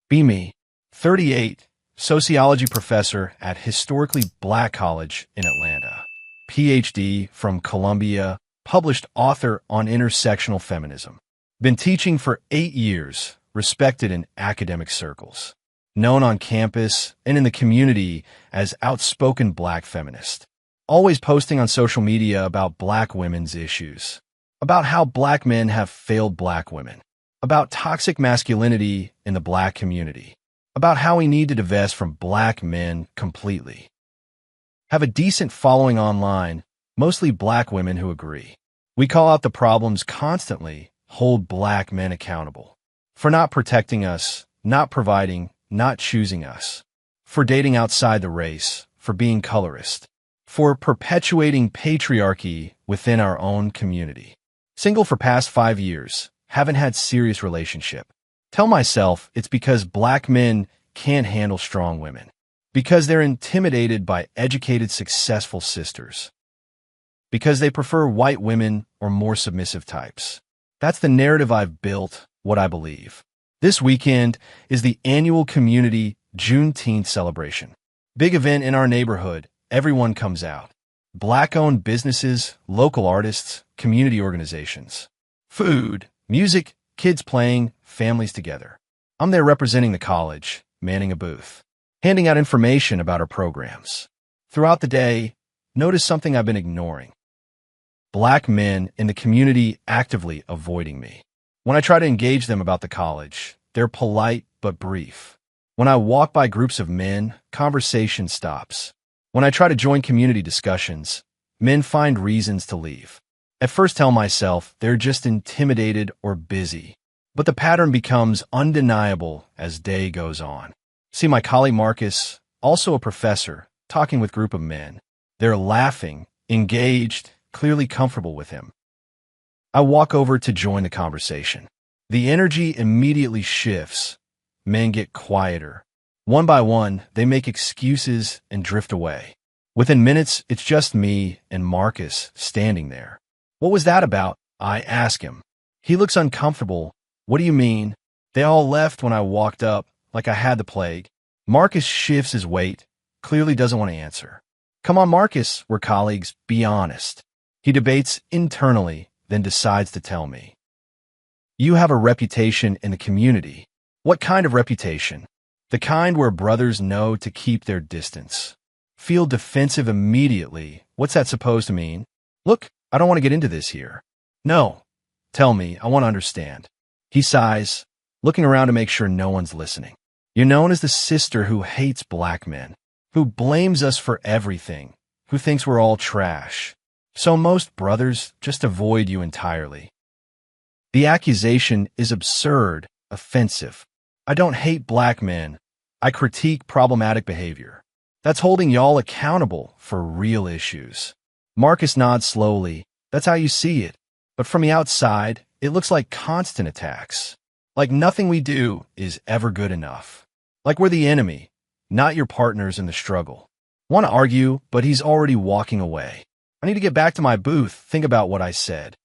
Be me, 38, sociology professor at historically black college in Atlanta, PhD from Columbia, published author on intersectional feminism. Been teaching for 8 years, respected in academic circles. Known on campus and in the community as outspoken black feminist. Always posting on social media about black women's issues. About how black men have failed black women. About toxic masculinity in the black community. About how we need to divest from black men completely. Have a decent following online, mostly black women who agree. We call out the problems constantly, hold black men accountable. For not protecting us, not providing, not choosing us. For dating outside the race, for being colorist. For perpetuating patriarchy within our own community. Single for past 5 years, haven't had serious relationship. Tell myself it's because black men can't handle strong women. Because they're intimidated by educated, successful sisters. Because they prefer white women or more submissive types. That's the narrative I've built, what I believe. This weekend is the annual community Juneteenth celebration. Big event in our neighborhood, everyone comes out. Black-owned businesses, local artists, community organizations. Food, music, kids playing, families together. I'm there representing the college, manning a booth. Handing out information about our programs. Throughout the day, notice something I've been ignoring. Black men in the community actively avoiding me. When I try to engage them about the college, they're polite but brief. When I walk by groups of men, conversation stops. When I try to join community discussions, men find reasons to leave. At first tell myself they're just intimidated or busy, but the pattern becomes undeniable as day goes on. See my colleague Marcus, also a professor, talking with a group of men. They're laughing, engaged, clearly comfortable with him. I walk over to join the conversation. The energy immediately shifts. Men get quieter. One by one, they make excuses and drift away. Within minutes, it's just me and Marcus standing there. What was that about? I ask him. He looks uncomfortable. What do you mean? They all left when I walked up, like I had the plague. Marcus shifts his weight, clearly doesn't want to answer. Come on, Marcus, we're colleagues, be honest. He debates internally, then decides to tell me. You have a reputation in the community. What kind of reputation? The kind where brothers know to keep their distance. Feel defensive immediately. What's that supposed to mean? Look, I don't want to get into this here. No. Tell me, I want to understand. He sighs, looking around to make sure no one's listening. You're known as the sister who hates black men, who blames us for everything, who thinks we're all trash. So most brothers just avoid you entirely. The accusation is absurd, offensive. I don't hate black men. I critique problematic behavior. That's holding y'all accountable for real issues. Marcus nods slowly. That's how you see it. But from the outside, it looks like constant attacks. Like nothing we do is ever good enough. Like we're the enemy, not your partners in the struggle. Want to argue, but he's already walking away. I need to get back to my booth, think about what I said.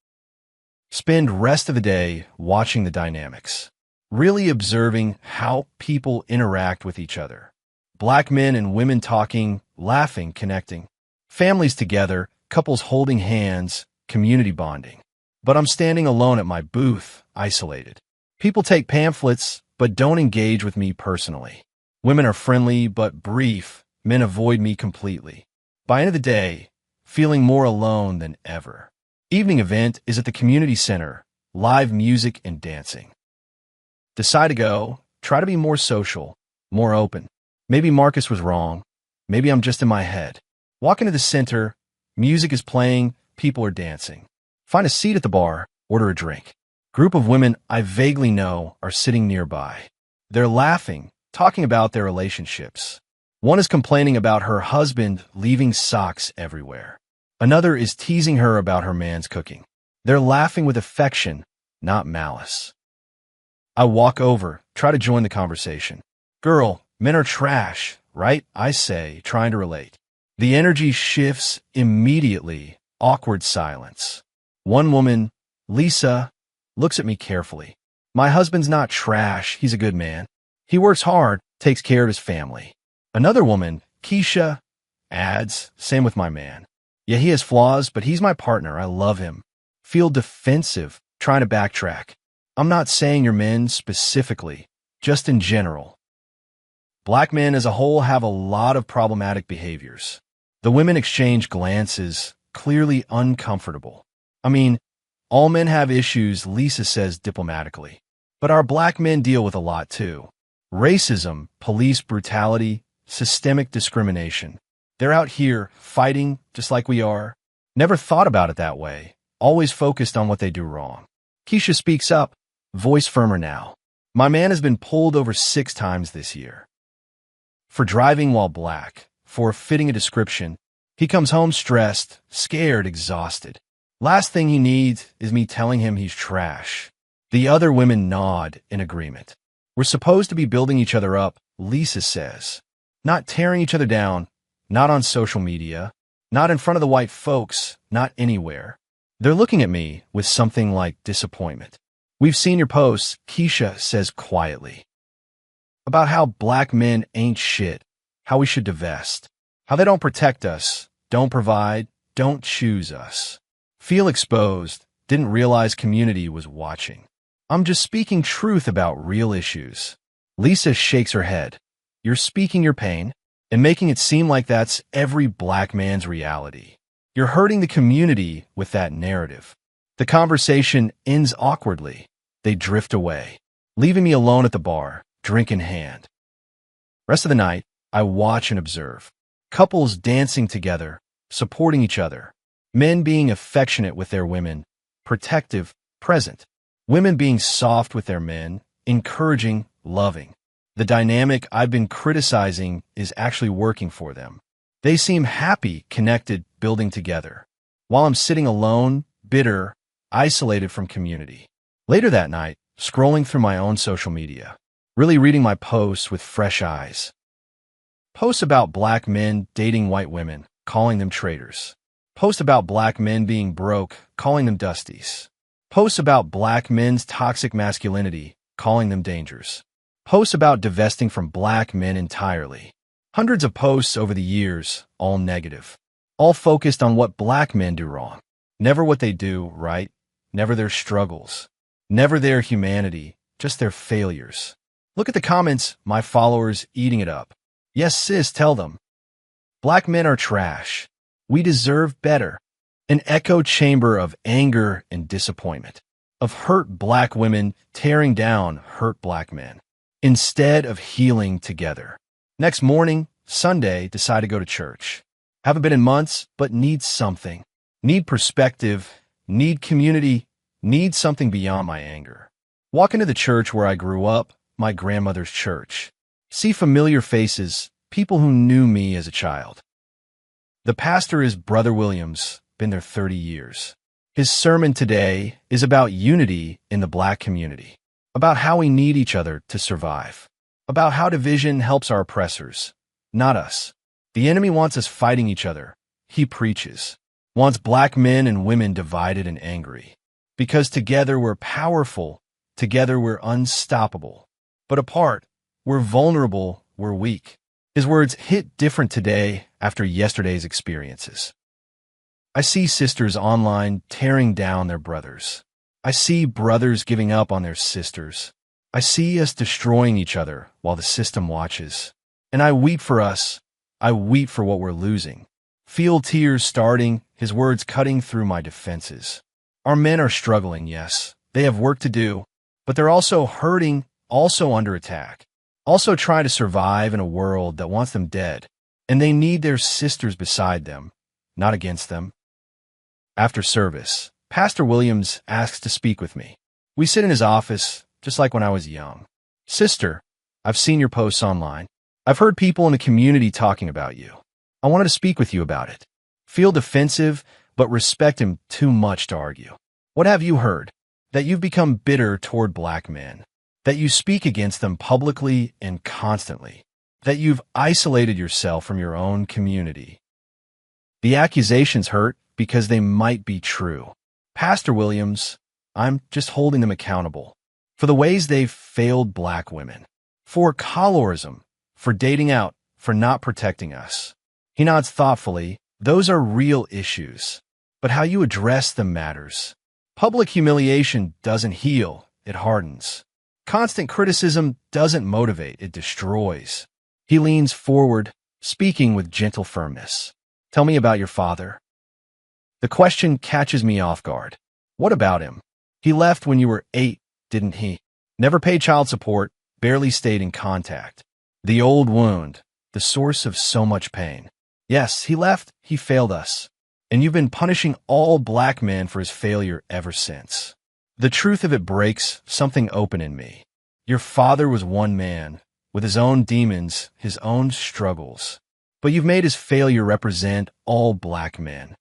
Spend rest of the day watching the dynamics. Really observing how people interact with each other. Black men and women talking, laughing, connecting. Families together, couples holding hands, community bonding. But I'm standing alone at my booth, isolated. People take pamphlets, but don't engage with me personally. Women are friendly, but brief. Men avoid me completely. By the end of the day, feeling more alone than ever. Evening event is at the community center, live music and dancing. Decide to go, try to be more social, more open. Maybe Marcus was wrong. Maybe I'm just in my head. Walk into the center, music is playing, people are dancing. Find a seat at the bar, order a drink. Group of women I vaguely know are sitting nearby. They're laughing, talking about their relationships. One is complaining about her husband leaving socks everywhere. Another is teasing her about her man's cooking. They're laughing with affection, not malice. I walk over, try to join the conversation. Girl, men are trash, right? I say, trying to relate. The energy shifts immediately, awkward silence. One woman, Lisa, looks at me carefully. My husband's not trash, he's a good man. He works hard, takes care of his family. Another woman, Keisha, adds, same with my man. Yeah, he has flaws, but he's my partner. I love him. Feel defensive, trying to backtrack. I'm not saying your men specifically, just in general. Black men as a whole have a lot of problematic behaviors. The women exchange glances, clearly uncomfortable. I mean, all men have issues, Lisa says diplomatically. But our black men deal with a lot too. Racism, police brutality, systemic discrimination. They're out here fighting just like we are. Never thought about it that way. Always focused on what they do wrong. Keisha speaks up, voice firmer now. My man has been pulled over 6 times this year. For driving while black, for fitting a description, he comes home stressed, scared, exhausted. Last thing he needs is me telling him he's trash. The other women nod in agreement. We're supposed to be building each other up, Lisa says. Not tearing each other down, not on social media, not in front of the white folks, not anywhere. They're looking at me with something like disappointment. We've seen your posts, Keisha says quietly, about how black men ain't shit, how we should divest, how they don't protect us, don't provide, don't choose us. Feel exposed, didn't realize community was watching. I'm just speaking truth about real issues. Lisa shakes her head. You're speaking your pain and making it seem like that's every black man's reality. You're hurting the community with that narrative. The conversation ends awkwardly. They drift away, leaving me alone at the bar, drink in hand. Rest of the night, I watch and observe. Couples dancing together, supporting each other. Men being affectionate with their women, protective, present. Women being soft with their men, encouraging, loving. The dynamic I've been criticizing is actually working for them. They seem happy, connected, building together. While I'm sitting alone, bitter, isolated from community. Later that night, scrolling through my own social media, really reading my posts with fresh eyes. Posts about black men dating white women, calling them traitors. Posts about black men being broke, calling them dusties. Posts about black men's toxic masculinity, calling them dangers. Posts about divesting from black men entirely. Hundreds of posts over the years, all negative. All focused on what black men do wrong. Never what they do right. Never their struggles. Never their humanity, just their failures. Look at the comments, my followers eating it up. Yes, sis, tell them. Black men are trash. We deserve better. An echo chamber of anger and disappointment. Of hurt black women tearing down hurt black men. Instead of healing together. Next morning, Sunday, decide to go to church. Haven't been in months, but need something. Need perspective. Need community. Need something beyond my anger. Walk into the church where I grew up, my grandmother's church. See familiar faces, people who knew me as a child. The pastor is Brother Williams, been there 30 years. His sermon today is about unity in the black community, about how we need each other to survive, about how division helps our oppressors, not us. The enemy wants us fighting each other, he preaches, wants black men and women divided and angry. Because together we're powerful, together we're unstoppable. But apart, we're vulnerable, we're weak. His words hit different today after yesterday's experiences. I see sisters online tearing down their brothers. I see brothers giving up on their sisters. I see us destroying each other while the system watches. And I weep for us. I weep for what we're losing. Feel tears starting, his words cutting through my defenses. Our men are struggling, yes. They have work to do, but they're also hurting, also under attack, also trying to survive in a world that wants them dead. And they need their sisters beside them, not against them. After service, Pastor Williams asks to speak with me. We sit in his office, just like when I was young. Sister, I've seen your posts online. I've heard people in the community talking about you. I wanted to speak with you about it. Feel defensive, but respect him too much to argue. What have you heard? That you've become bitter toward black men. That you speak against them publicly and constantly. That you've isolated yourself from your own community. The accusations hurt because they might be true. Pastor Williams, I'm just holding them accountable for the ways they've failed black women, For colorism, for dating out, for not protecting us. He nods thoughtfully. Those are real issues. But how you address them matters. Public humiliation doesn't heal, it hardens. Constant criticism doesn't motivate, it destroys. He leans forward, speaking with gentle firmness. Tell me about your father. The question catches me off guard. What about him? He left when you were 8, didn't he? Never paid child support, barely stayed in contact. The old wound, the source of so much pain. Yes, he left, he failed us. And you've been punishing all black men for his failure ever since. The truth of it breaks something open in me. Your father was one man, with his own demons, his own struggles. But you've made his failure represent all black men.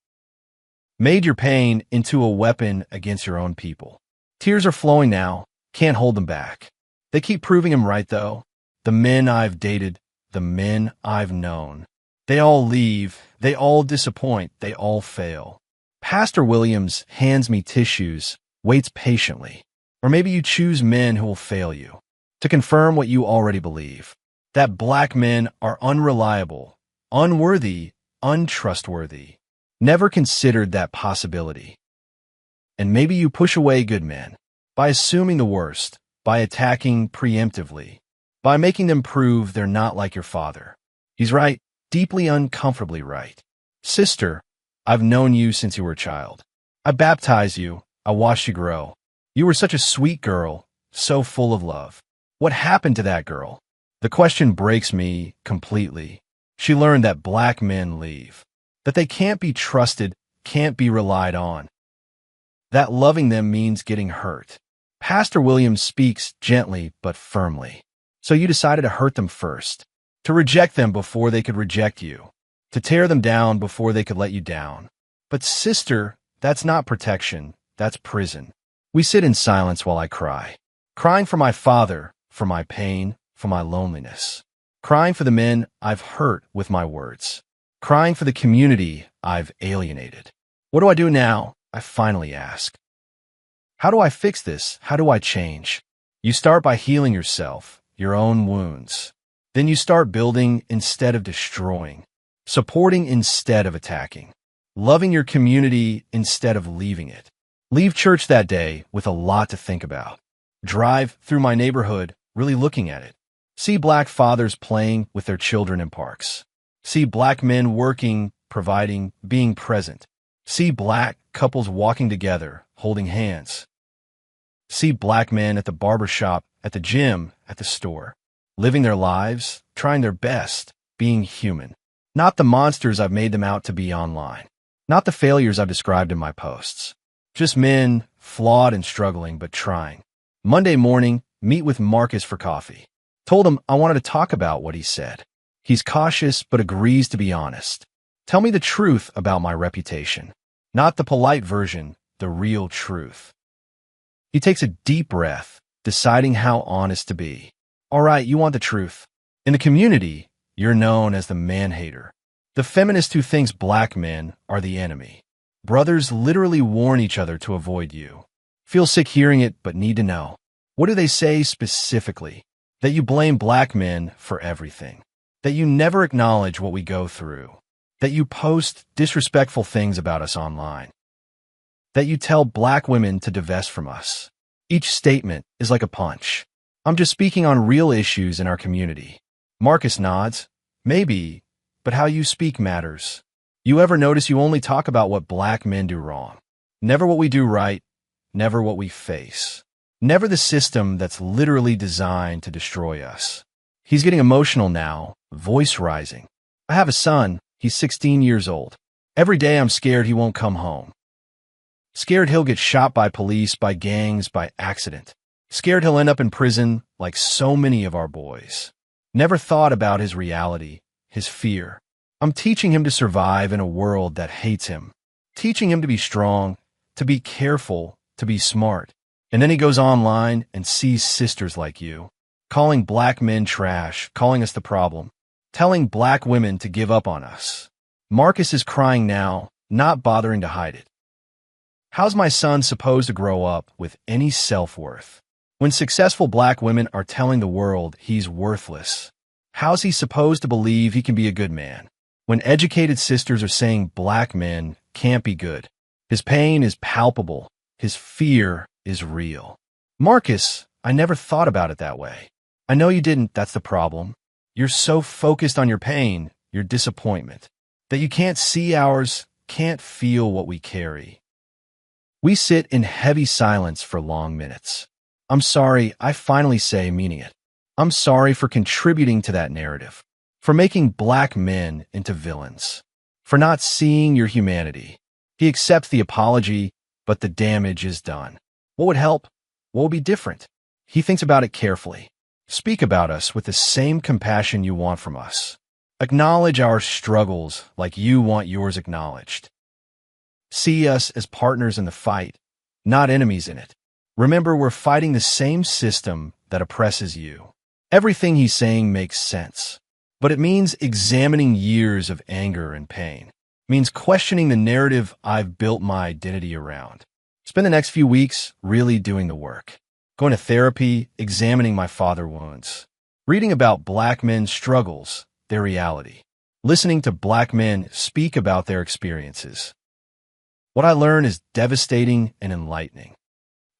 Made your pain into a weapon against your own people. Tears are flowing now, can't hold them back. They keep proving him right, though. The men I've dated, the men I've known. They all leave, they all disappoint, they all fail. Pastor Williams hands me tissues, waits patiently. Or maybe you choose men who will fail you. To confirm what you already believe. That black men are unreliable, unworthy, untrustworthy. Never considered that possibility. And maybe you push away good men. By assuming the worst, by attacking preemptively, by making them prove they're not like your father. He's right, deeply uncomfortably right. Sister, I've known you since you were a child. I baptized you, I watched you grow. You were such a sweet girl, so full of love. What happened to that girl? The question breaks me completely. She learned that black men leave. That they can't be trusted, can't be relied on. That loving them means getting hurt. Pastor Williams speaks gently but firmly. So you decided to hurt them first. To reject them before they could reject you. To tear them down before they could let you down. But sister, that's not protection, that's prison. We sit in silence while I cry. Crying for my father, for my pain, for my loneliness. Crying for the men I've hurt with my words. Crying for the community I've alienated. What do I do now? I finally ask. How do I fix this? How do I change? You start by healing yourself, your own wounds. Then you start building instead of destroying. Supporting instead of attacking. Loving your community instead of leaving it. Leave church that day with a lot to think about. Drive through my neighborhood, really looking at it. See black fathers playing with their children in parks. See black men working, providing, being present. See black couples walking together, holding hands. See black men at the barber shop, at the gym, at the store. Living their lives, trying their best, being human. Not the monsters I've made them out to be online. Not the failures I've described in my posts. Just men, flawed and struggling, but trying. Monday morning, meet with Marcus for coffee. Told him I wanted to talk about what he said. He's cautious, but agrees to be honest. Tell me the truth about my reputation. Not the polite version, the real truth. He takes a deep breath, deciding how honest to be. All right, you want the truth. In the community, you're known as the man-hater. The feminist who thinks black men are the enemy. Brothers literally warn each other to avoid you. Feel sick hearing it, but need to know. What do they say specifically? That you blame black men for everything. That you never acknowledge what we go through. That you post disrespectful things about us online. That you tell black women to divest from us. Each statement is like a punch. I'm just speaking on real issues in our community. Marcus nods. Maybe, but how you speak matters. You ever notice you only talk about what black men do wrong? Never what we do right, never what we face. Never the system that's literally designed to destroy us. He's getting emotional now, voice rising. I have a son, he's 16 years old. Every day I'm scared he won't come home. Scared he'll get shot by police, by gangs, by accident. Scared he'll end up in prison like so many of our boys. Never thought about his reality, his fear. I'm teaching him to survive in a world that hates him. Teaching him to be strong, to be careful, to be smart. And then he goes online and sees sisters like you, calling black men trash, calling us the problem, telling black women to give up on us. Marcus is crying now, not bothering to hide it. How's my son supposed to grow up with any self-worth When successful black women are telling the world he's worthless, how's he supposed to believe he can be a good man? When educated sisters are saying black men can't be good, his pain is palpable, his fear is real. Marcus, I never thought about it that way. I know you didn't, that's the problem. You're so focused on your pain, your disappointment, that you can't see ours, can't feel what we carry. We sit in heavy silence for long minutes. I'm sorry, I finally say, meaning it. I'm sorry for contributing to that narrative, for making black men into villains, for not seeing your humanity. He accepts the apology, but the damage is done. What would help? What would be different? He thinks about it carefully. Speak about us with the same compassion you want from us. Acknowledge our struggles like you want yours acknowledged. See us as partners in the fight, not enemies in it. Remember, we're fighting the same system that oppresses you. Everything he's saying makes sense, but it means examining years of anger and pain. It means questioning the narrative I've built my identity around. Spend the next few weeks really doing the work. Going to therapy, examining my father wounds. Reading about black men's struggles, their reality. Listening to black men speak about their experiences. What I learn is devastating and enlightening.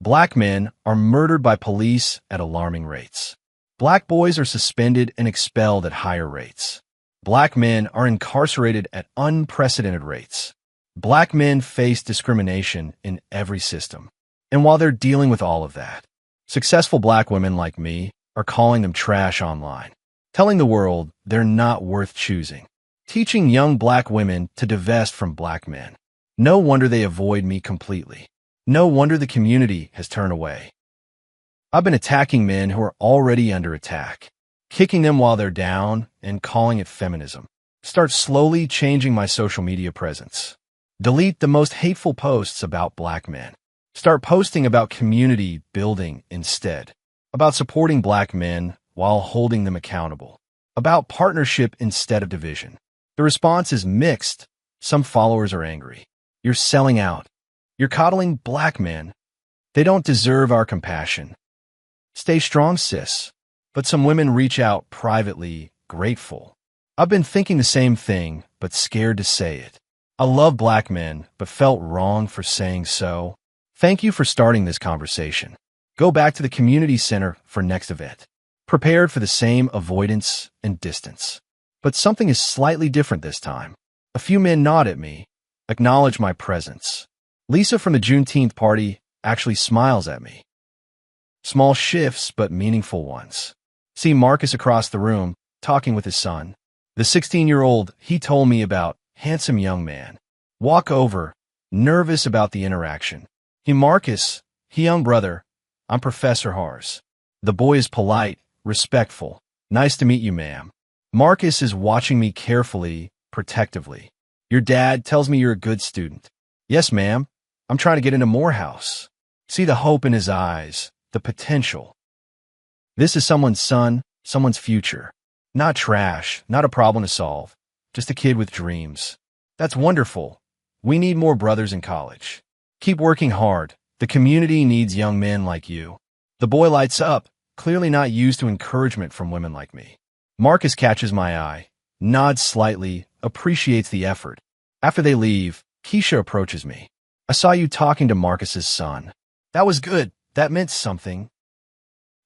Black men are murdered by police at alarming rates. Black boys are suspended and expelled at higher rates. Black men are incarcerated at unprecedented rates. Black men face discrimination in every system. And while they're dealing with all of that, successful black women like me are calling them trash online, telling the world they're not worth choosing, teaching young black women to divest from black men. No wonder they avoid me completely. No wonder the community has turned away. I've been attacking men who are already under attack, kicking them while they're down and calling it feminism. Start slowly changing my social media presence. Delete the most hateful posts about black men. Start posting about community building instead, about supporting black men while holding them accountable, about partnership instead of division. The response is mixed. Some followers are angry. You're selling out. You're coddling black men. They don't deserve our compassion. Stay strong, sis. But some women reach out privately, grateful. I've been thinking the same thing, but scared to say it. I love black men, but felt wrong for saying so. Thank you for starting this conversation. Go back to the community center for next event. Prepared for the same avoidance and distance. But something is slightly different this time. A few men nod at me, acknowledge my presence. Lisa from the Juneteenth party actually smiles at me. Small shifts, but meaningful ones. See Marcus across the room, talking with his son. The 16-year-old he told me about, handsome young man. Walk over, nervous about the interaction. Hey Marcus, hey young brother, I'm Professor Hars. The boy is polite, respectful. Nice to meet you, ma'am. Marcus is watching me carefully, protectively. Your dad tells me you're a good student. Yes, ma'am. I'm trying to get into Morehouse. See the hope in his eyes, the potential. This is someone's son, someone's future. Not trash, not a problem to solve. Just a kid with dreams. That's wonderful. We need more brothers in college. Keep working hard. The community needs young men like you. The boy lights up, clearly not used to encouragement from women like me. Marcus catches my eye, nods slightly, appreciates the effort. After they leave, Keisha approaches me. I saw you talking to Marcus's son. That was good. That meant something.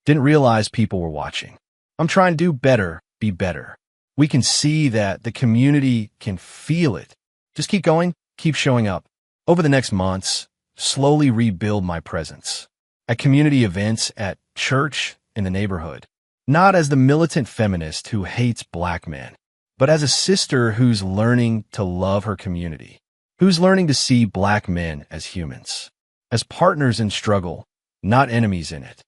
Didn't realize people were watching. I'm trying to do better, be better. We can see that the community can feel it. Just keep going, keep showing up. Over the next months, slowly rebuild my presence. At community events, at church, in the neighborhood. Not as the militant feminist who hates black men, but as a sister who's learning to love her community, who's learning to see black men as humans, as partners in struggle, not enemies in it.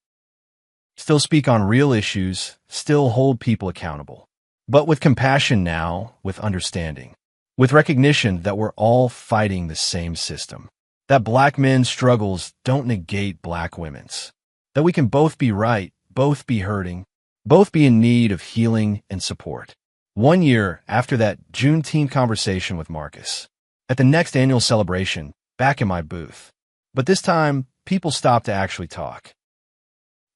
Still speak on real issues, still hold people accountable, but with compassion now, with understanding, with recognition that we're all fighting the same system, that black men's struggles don't negate black women's, that we can both be right, both be hurting, both be in need of healing and support. 1 year after that Juneteenth conversation with Marcus, at the next annual celebration, back in my booth. But this time, people stopped to actually talk.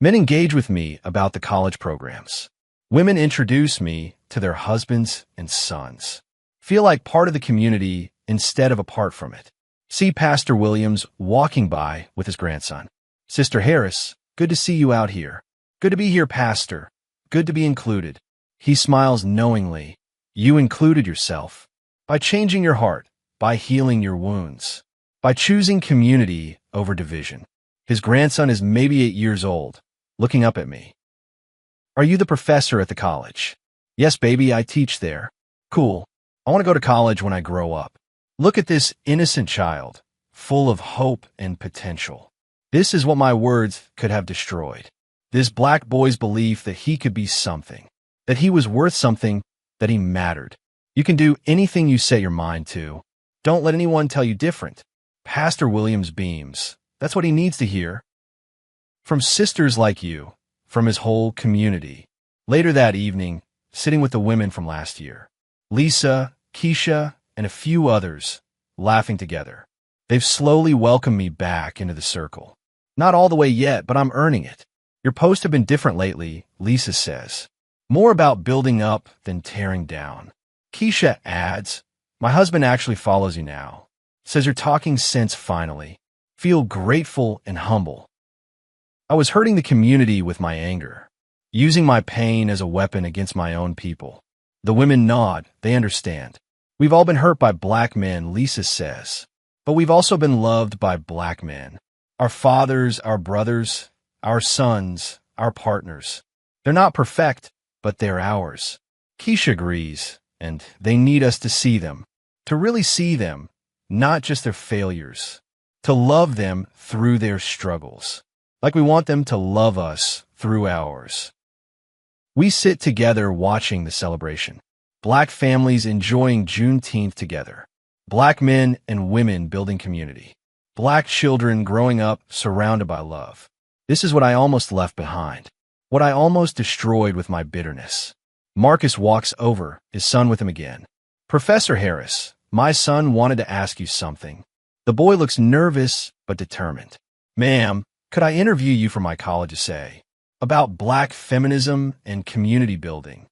Men engage with me about the college programs. Women introduce me to their husbands and sons. Feel like part of the community instead of apart from it. See Pastor Williams walking by with his grandson. Sister Harris, good to see you out here. Good to be here, Pastor. Good to be included. He smiles knowingly. You included yourself. By changing your heart, by healing your wounds, by choosing community over division. His grandson is maybe 8 years old, looking up at me. Are you the professor at the college? Yes, baby, I teach there. Cool. I want to go to college when I grow up. Look at this innocent child, full of hope and potential. This is what my words could have destroyed. This black boy's belief that he could be something, that he was worth something, that he mattered. You can do anything you set your mind to. Don't let anyone tell you different. Pastor Williams beams. That's what he needs to hear. From sisters like you, from his whole community. Later that evening, sitting with the women from last year. Lisa, Keisha, and a few others, laughing together. They've slowly welcomed me back into the circle. Not all the way yet, but I'm earning it. Your posts have been different lately, Lisa says. More about building up than tearing down. Keisha adds, my husband actually follows you now. Says you're talking sense finally. Feel grateful and humble. I was hurting the community with my anger, using my pain as a weapon against my own people. The women nod, they understand. We've all been hurt by black men, Lisa says. But we've also been loved by black men. Our fathers, our brothers, our sons, our partners. They're not perfect, but they're ours. Keisha agrees, and they need us to see them. To really see them, not just their failures. To love them through their struggles. Like we want them to love us through ours. We sit together watching the celebration. Black families enjoying Juneteenth together. Black men and women building community. Black children growing up surrounded by love. This is what I almost left behind. What I almost destroyed with my bitterness. Marcus walks over, his son with him again. Professor Harris, my son wanted to ask you something. The boy looks nervous but determined. Ma'am, could I interview you for my college essay? About black feminism and community building.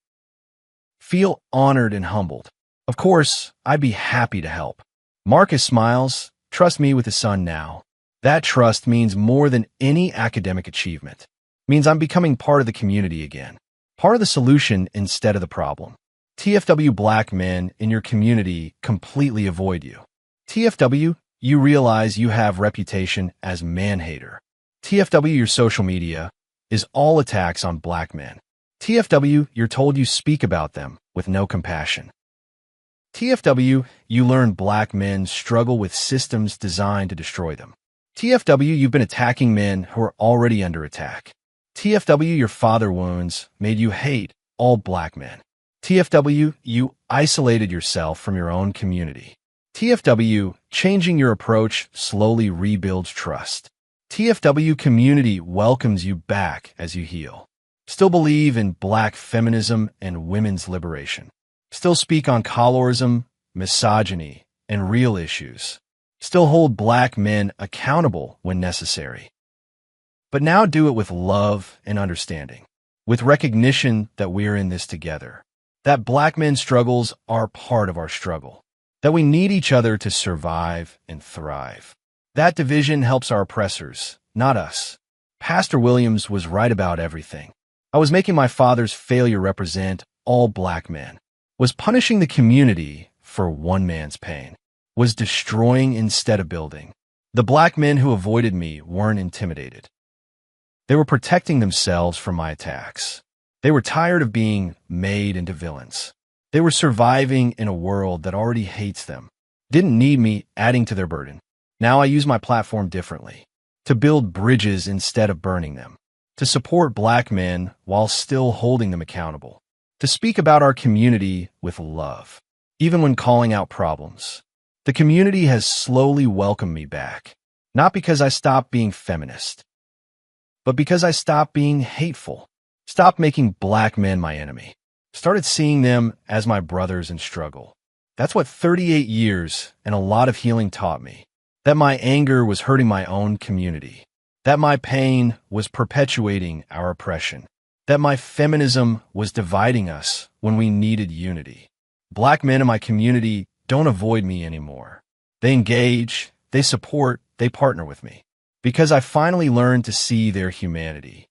Feel honored and humbled. Of course, I'd be happy to help. Marcus smiles. Trust me with his son now. That trust means more than any academic achievement. Means I'm becoming part of the community again. Part of the solution instead of the problem. TFW black men in your community completely avoid you. TFW, you realize you have reputation as man-hater. TFW, your social media is all attacks on black men. TFW, you're told you speak about them with no compassion. TFW, you learn black men struggle with systems designed to destroy them. TFW, you've been attacking men who are already under attack. TFW, your father wounds made you hate all black men. TFW, you isolated yourself from your own community. TFW, changing your approach slowly rebuilds trust. TFW community welcomes you back as you heal. Still believe in black feminism and women's liberation. Still speak on colorism, misogyny, and real issues. Still hold black men accountable when necessary. But now do it with love and understanding, with recognition that we're in this together, that black men's struggles are part of our struggle, that we need each other to survive and thrive. That division helps our oppressors, not us. Pastor Williams was right about everything. I was making my father's failure represent all black men, was punishing the community for one man's pain, was destroying instead of building. The black men who avoided me weren't intimidated. They were protecting themselves from my attacks. They were tired of being made into villains. They were surviving in a world that already hates them, didn't need me adding to their burden. Now I use my platform differently, to build bridges instead of burning them, to support black men while still holding them accountable, to speak about our community with love, even when calling out problems. The community has slowly welcomed me back, not because I stopped being feminist, but because I stopped being hateful, stopped making black men my enemy, started seeing them as my brothers in struggle. That's what 38 years and a lot of healing taught me, that my anger was hurting my own community, that my pain was perpetuating our oppression, that my feminism was dividing us when we needed unity. Black men in my community don't avoid me anymore. They engage, they support, they partner with me, because I finally learned to see their humanity,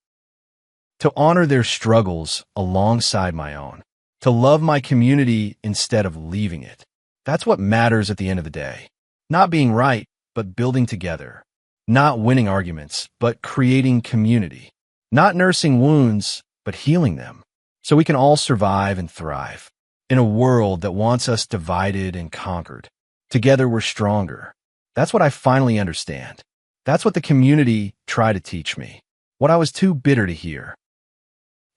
to honor their struggles alongside my own, to love my community instead of leaving it. That's what matters at the end of the day. Not being right, but building together. Not winning arguments, but creating community. Not nursing wounds, but healing them, so we can all survive and thrive. In a world that wants us divided and conquered, together we're stronger. That's what I finally understand. That's what the community tried to teach me, what I was too bitter to hear.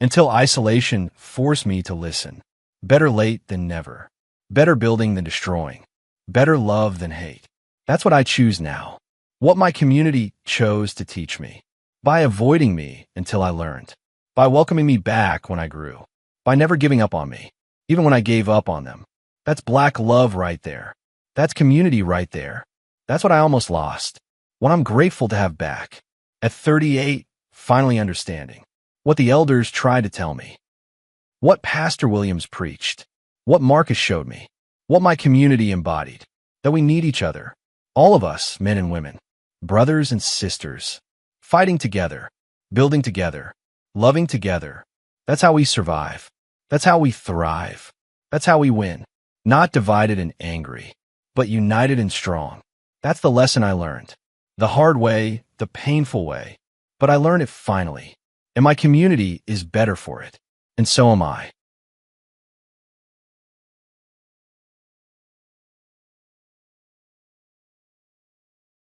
Until isolation forced me to listen. Better late than never. Better building than destroying. Better love than hate. That's what I choose now. What my community chose to teach me. By avoiding me until I learned. By welcoming me back when I grew. By never giving up on me, even when I gave up on them. That's Black love right there. That's community right there. That's what I almost lost. What I'm grateful to have back. At 38, finally understanding. What the elders tried to tell me. What Pastor Williams preached. What Marcus showed me. What my community embodied. That we need each other. All of us, men and women. Brothers and sisters. Fighting together. Building together. Loving together. That's how we survive. That's how we thrive. That's how we win. Not divided and angry, but united and strong. That's the lesson I learned. The hard way, the painful way. But I learned it finally. And my community is better for it. And so am I.